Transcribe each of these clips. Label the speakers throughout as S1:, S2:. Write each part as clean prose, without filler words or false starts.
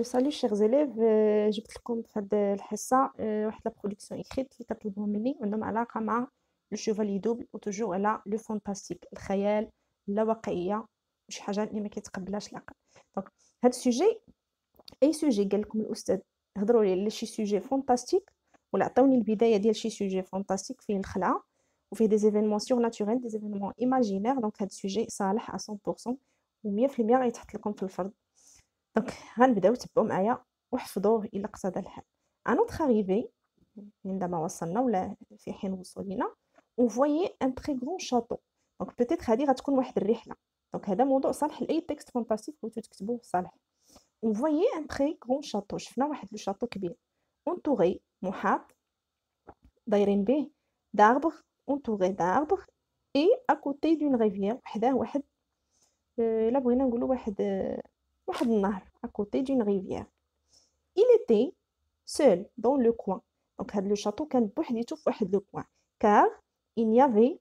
S1: Salut chers élèves, جبت لكم في هاد الحصة واحد لا برودكسيون إكريت اللي كطلبوها مني وعندهم علاقة مع لو شوفالي دوبل وتوجور على لو فانتاستيك الخيال اللاواقعية شي حاجة اللي ما كيتقبلهاش العقل. دونك هاد السوجي أي سوجي قال لكم الأستاذ هضروا لي على شي سوجي فانتاستيك ولا عطاوني البداية ديال شي سوجي فانتاستيك فيه الخلعة وفيه دي زيفينمون سورناتوريل دي زيفينمون ايماجينير. دونك هاد السوجي صالح 100% و100% غيتحط لكم في الفرض. دونك غنبداو تبعوا معايا وحفظوه الى اقتضى الحال. ان اوتر اريفي عندما وصلنا ولا في حين وصولنا اون فويي ان تري غران شاطو. دونك بوتيتر هذه غتكون واحد الرحله. دونك هذا موضوع صالح لاي تكست فانتاستيك بغيتو تكتبوه صالح. اون فويي ان تري غران شاطو، شفنا واحد لو شاطو كبير اونتوري محاط دايرين به داربغ اونتوري داربغ اي اكوتي دون ريفيير وحداه واحد الا بغينا نقولوا واحد النهر à côté d'une rivière. Il était seul dans le coin. Donc هاد لو شاطو كان بوحديتو في واحد لو coin car il n'y avait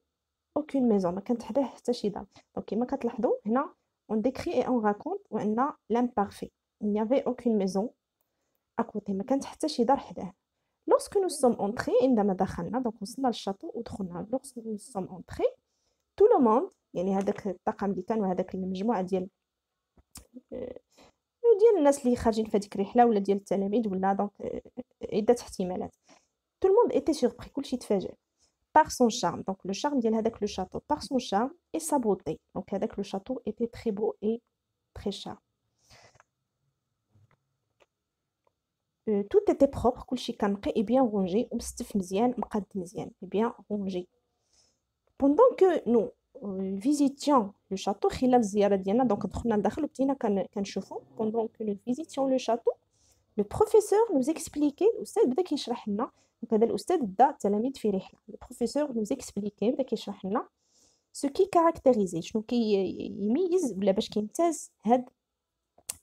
S1: aucune maison. ما كانت حداه حتى شي دار. دونك كما كتلاحظوا هنا on décrit et on raconte وأن l'imparfait. Il n'y avait aucune maison à côté. ما كانت حتى شي دار حداه. Lorsque nous sommes entrés عندما دخلنا دونك وصلنا للشاطو ودخلنا. Lorsque nous sommes entrés tout le monde يعني هذاك الطاقم اللي كان وهذاك المجموعة ديال الناس اللي خارجين في هذيك الرحله ولا ديال التلاميذ ولا دونك عده احتمالات. tout le monde était surpris كلشي تفاجئ par son charme. donc le charme ديال هذاك لو شاطو par son charme et sa beauté. donc هذاك لو شاطو était très beau et très charmant. tout était propre كلشي كان نقي et bien rangé ومستف مزيان مقاد مزيان et bien rangé. pendant que nous visitions le château خلال الزياره ديالنا دونك دخلنا لداخل وبدينا كنشوفوا pendant que nous visitions le château le professeur nous expliquait الاستاذ بدا كيشرح لنا. دونك هذا الاستاذ بدا التلاميذ في رحله. le professeur nous expliquait بدا كيشرح لنا ce qui caractérisait شنو كيميز ولا باش كيمتاز هاد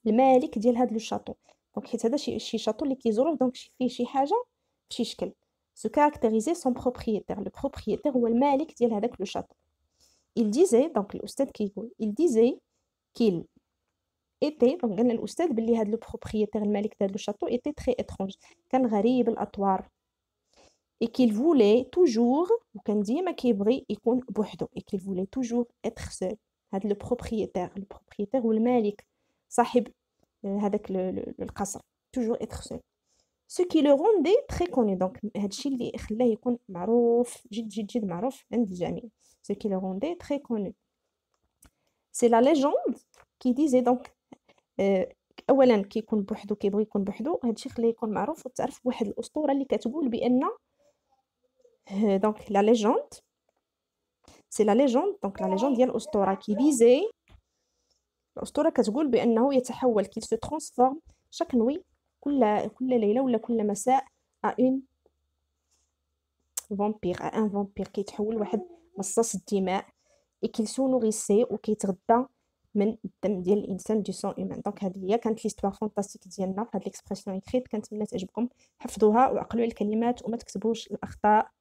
S1: المالك ديال هاد لو شاطو. دونك حيت هذا شي شاطو اللي كيزوروه دونك فيه شي حاجه بشي شكل. se caractérisait son propriétaire. le propriétaire هو المالك ديال هذاك لو شاطو. il disait donc الأستاذ كيقول il disait qu'il était donc قالنا الأستاذ باللي هاد لو بروبريتير المالك ديال لو شاطو était très étrange كان غريب الأطوار et qu'il voulait toujours وكان ديما كيبغي يكون بوحدو et qu'il voulait toujours être seul. هاد لو بروبريتير هو المالك صاحب هذاك القصر toujours être seul. ce qui le rendait très connu. donc هادشي اللي خلاه يكون معروف جد معروف عند الجميع. ce qui le rendait très connu. c'est la légende qui disait donc اولا كيكون بوحدو كيبغي يكون بوحدو هادشي خليه يكون معروف وتعرف بواحد الاسطوره اللي كتقول بان donc la légende c'est la légende donc la légende ديال الاسطوره qui disait الاسطوره كتقول بانه يتحول qu'il se transforme chaque nuit كل ليله ولا كل مساء à une vampire à un vampire كيتحول واحد مصاص الدماء et qu'il se nourrissait وكيتغدى من الدم ديال الانسان دو سون هيومان. دونك هذه هي كانت ليستوار فانتاستيك ديالنا في هاد ليكسبرسيون اكريت. كنتمنى تعجبكم. حفظوها وعقلوا على الكلمات وما تكتبوش الاخطاء.